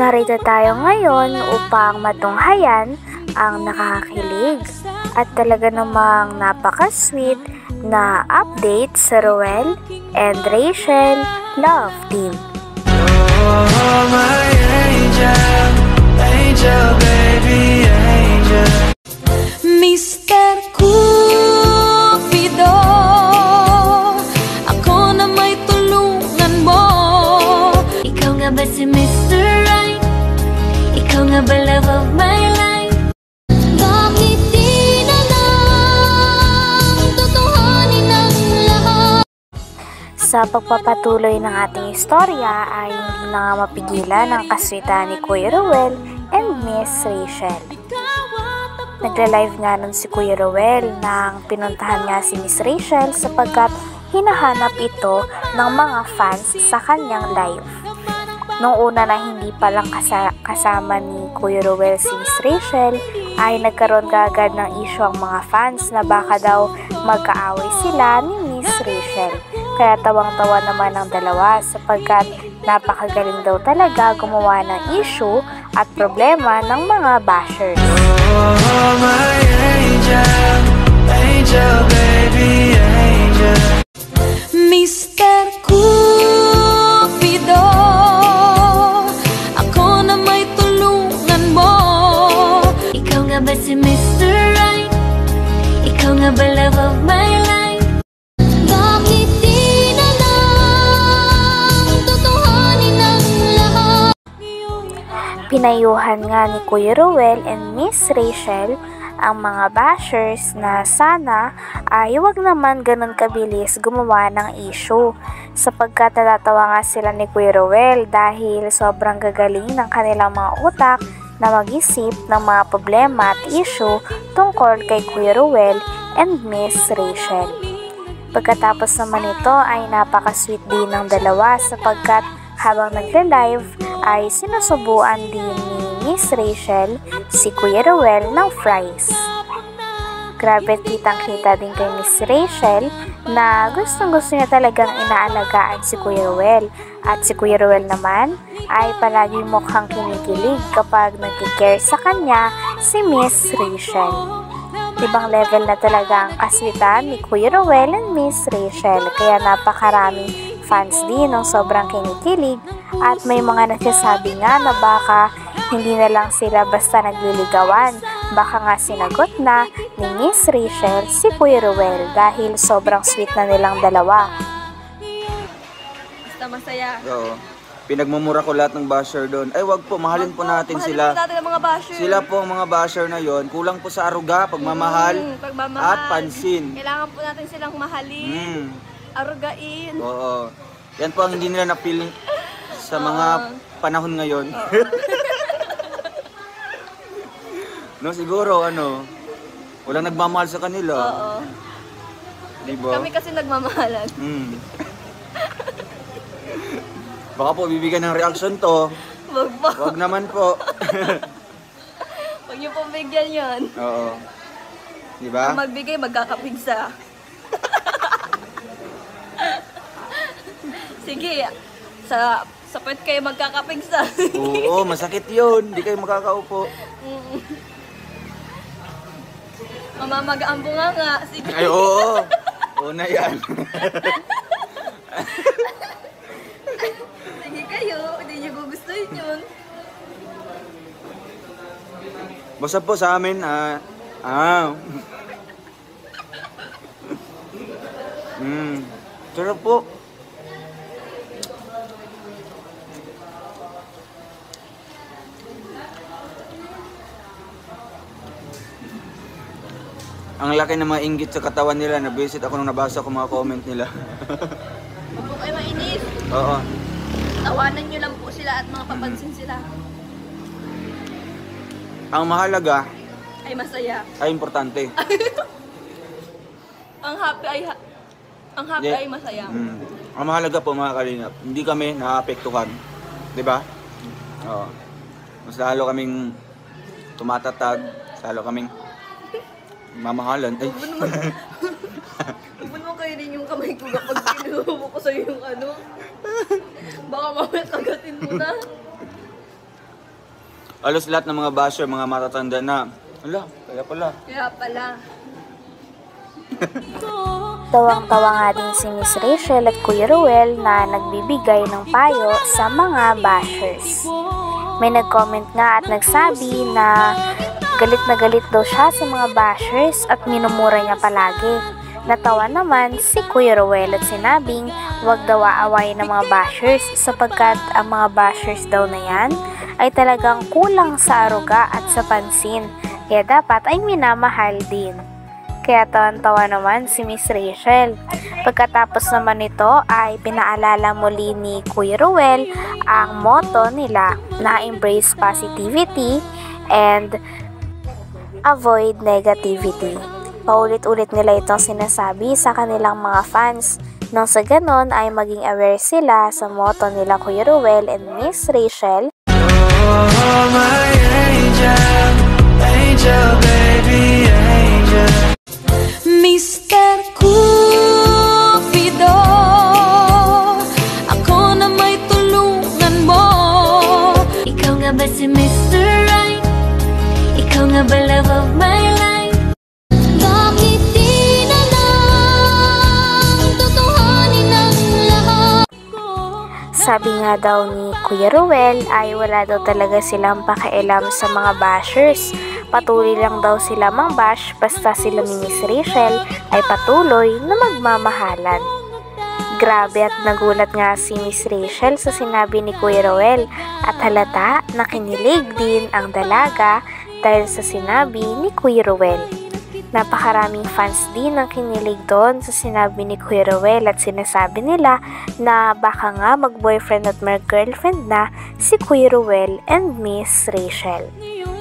Narito tayo ngayon upang matunghayan ang nakakakilig at talaga namang napaka-sweet na update sa Roel and Rachel Love Team. Oh, my angel, angel, baby, angel. Mr. Cupido, ako na may tulungan mo. Ikaw nga ba si Mr. Right? Ikaw nga ba love of my life? Bakit di na lang tutuhanin ang lahat? Sa pagpapatuloy ng ating istorya ay hindi na nga mapigilan ang kaswitan ni Kuya Roel and Miss Rachel. Nagla-live nga nun si Kuya Roel nang pinuntahan nga si Miss Rachel sapagkat hinahanap ito ng mga fans sa kanyang live. Nung una na hindi palang kasama ni Kuya Roel si Miss Rachel ay nagkaroon kaagad ng issue ang mga fans na baka daw magkaaway sila ni Miss Rachel. Kaya tawang-tawa naman ang dalawa sapagkat napakagaling daw talaga gumawa ng issue at problema ng mga bashers. Oh, my angel, angel, baby, angel. Mr. Cupido, ako na may tulungan mo. Ikaw nga ba si Mr. Right? Ikaw nga ba love of my life? Bakit di na lang tutuhanin ang lahat? Pinayuhan nga ni Kuya Roel and Miss Rachel ang mga bashers na sana ay huwag naman ganun kabilis gumawa ng issue sapagkat natatawa nga sila ni Kuya Roel dahil sobrang gagaling ng kanilang mga utak na mag-isip ng mga problema at issue tungkol kay Kuya Roel and Miss Rachel. Pagkatapos naman ito ay napaka-sweet din ng dalawa sapagkat habang nagla-live ay sinusubuan din ni Miss Rachel si Kuya Roel ng fries. Grabe kitang-kita din kay Miss Rachel na gustong-gusto niya talagang inaalagaan si Kuya Roel. At si Kuya Roel naman ay palagi mukhang kinikilig kapag nagkikare sa kanya si Miss Rachel. Ibang level na talaga ang kaswitan ni Kuya Roel and Miss Rachel kaya napakaraming fans din ng sobrang kinikilig at may mga nagsasabi nga na baka hindi na lang sila basta nagliligawan. Baka nga sinagot na ni Miss Rachel si Kuya Roel dahil sobrang sweet na nilang dalawa. Basta masaya. Oo. Pinagmumura ko lahat ng basher doon. Ay wag po, mahalin po natin sila. Mahalin po natin ang mga basher. Sila po ang mga basher na yon. Kulang po sa aruga, pagmamahal, pagmamahal at pansin. Kailangan po natin silang mahalin, arugain. Oo. Yan po ang hindi nila na-feel sa mga panahon ngayon. No, siguro walang nagmamahal sa kanila. Oo. Diba? Kami kasi nagmamahalan. Baka po bibigyan ng reaction to. Wag po. Wag naman po. Huwag niyo pong bigyan yun. Oo. Diba? Ang magbigay, magkakapigsa. Sige, sa puwet kayo magkakapigsa. Oo, masakit yun. Hindi kayo makakaupo. Mamamaga ang bunganga. Sige. Ay, oo. Una yan. Sige kayo, hindi niyo gugustuhin yun. Basta po sa amin, sarap po. Ang laki ng mga inggit sa katawan nila. Nabisit ako nung nabasa ko mga comment nila. Huwag po kayo mainis. Oo. Tawanan niyo lang po sila at mga papansin sila. Ang mahalaga Ay masaya. ay importante. Ang happy ay masaya. Ang mahalaga po mga kalingap, hindi kami naapektuhan. Diba? Oo. Mas lalo kaming tumatatag, lalo kaming mamahalan. Ay. Huwag mo kayo din yung kamay ko kapag kinuha mo ko sa'yo yung ano. Baka mamaya kagatin mo na. Halos lahat ng mga basher, mga matatanda na, ala, kaya pala. Kaya pala. Tawang-tawa nga din si Miss Rachel at Kuya Ruel na nagbibigay ng payo sa mga bashers. May nag-comment nga at nagsabi na galit daw siya sa mga bashers at minumura niya palagi. Natawa naman si Kuya Ruel at sinabing wag daw aawayin ng mga bashers sapagkat ang mga bashers daw na yan ay talagang kulang sa aruga at sa pansin, kaya dapat ay minamahal din. Kaya tawan-tawa naman si Miss Rachel. Pagkatapos naman nito ay pinaalala muli ni Kuya Ruel ang motto nila na embrace positivity and avoid negativity. Paulit-ulit nila itong sinasabi sa kanilang mga fans. Nang sa ganon ay maging aware sila sa motto nila Kuya Ruel and Miss Rachel. Oh, my angel, angel, baby, angel. Mr. Cupido, ako na may tulungan mo. Ikaw nga ba si Mr. Right? Ikaw nga ba love of my life? Bakit di na lang tutuhanin ang lahat? Sabi nga daw ni Kuya Ruel ay wala daw talaga silang pakialam sa mga bashers. Patuloy lang daw sila mang-bash basta sila ni Miss Rachel ay patuloy na magmamahalan. Grabe at nagulat nga si Miss Rachel sa sinabi ni Kuya Ruel at halata na kinilig din ang dalaga dahil sa sinabi ni Kuya Ruel. Napakaraming fans din ang kinilig doon sa sinabi ni Kuya Ruel at sinasabi nila na baka nga mag-boyfriend at mag-girlfriend na si Kuya Ruel and Miss Rachel.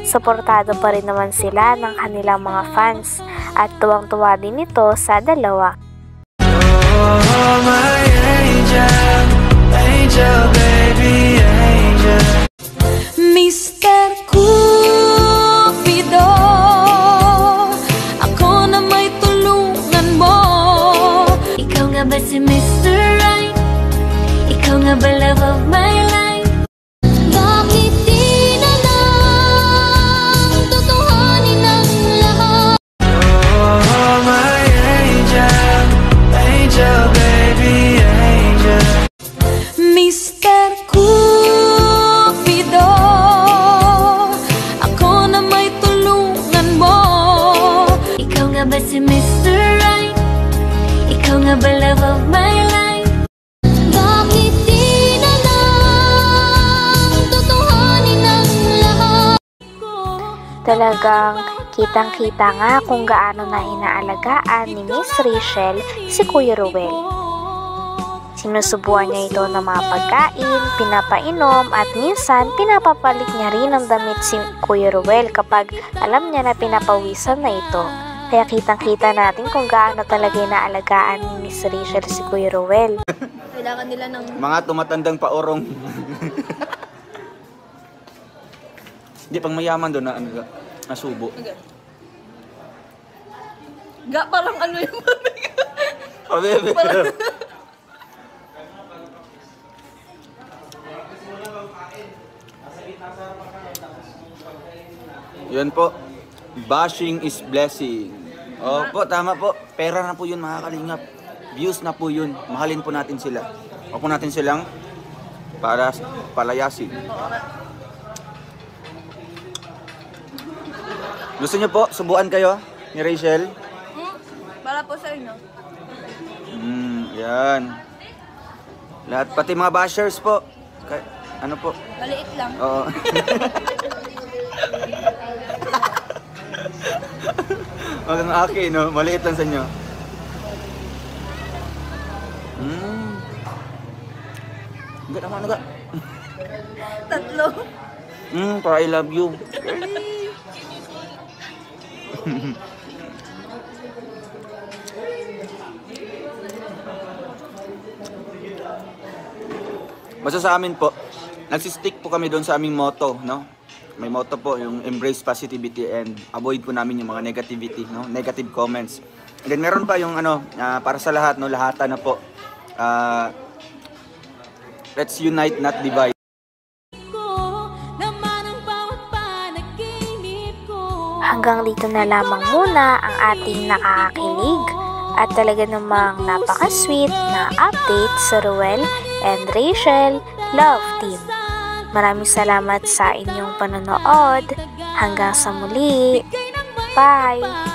Suportado pa rin naman sila ng kanilang mga fans at tuwang-tuwa din ito sa dalawa. Oh, my angel, angel, baby, angel. Mr. Cupido, ako na may tulungan mo. Ikaw nga ba si Mr. Right? Ikaw nga ba love of my life? Bakit di na lang tutuhanin ang lahat? Oh, my angel, angel, baby, angel. Mr. Cupido, ako na may tulungan mo. Ikaw nga ba si Mr. Right? Ikaw nga ba love of my life? Bakit di na lang tutuhanin ang lahat? Talagang kitang-kita nga kung gaano na inaalagaan ni Miss Rachel si Kuya Ruel. Sinusubuan niya ito ng mga pagkain, pinapainom at minsan pinapapalit niya rin ng damit si Kuya Ruel kapag alam niya na pinapawisan na ito. Kaya kitang-kita natin kung gaano talaga inaalagaan ni Miss Rachel si Kuya Ruel. Kailangan nila ng... Mga tumatandang paorong. Hindi, pang mayaman doon na ano, nasubo. Okay. Parang ano yung mami ko. Oh, bebe. Yun po. Bashing is blessing. Opo, tama po. Pera na po yun, mga kalingap. Views na po yun. Mahalin po natin sila. Huwag po natin silang para palayasin. Gusto niyo po, subuan kayo ni Rachel? Para po sa inyo. Yan. Lahat, pati mga bashers po. Ano po? Maliit lang. Oo. Wag ang akin, no? Maliit lang sa inyo. Enggak naman, enggak. Tatlo. Para I love you. Basta sa amin po, nagsistick po kami doon sa aming motto, no? May motto po, yung embrace positivity and avoid po namin yung mga negativity, no? Negative comments. And then meron pa yung ano, para sa lahat, no? Lahatan na po. Let's unite, not divide. Naman ang bawat Hanggang dito na lamang muna ang ating nakakakilig at talaga namang napaka-sweet na update sa Ruel and Rachel Love Team. Maraming salamat sa inyong panonood. Hanggang sa muli. Bye!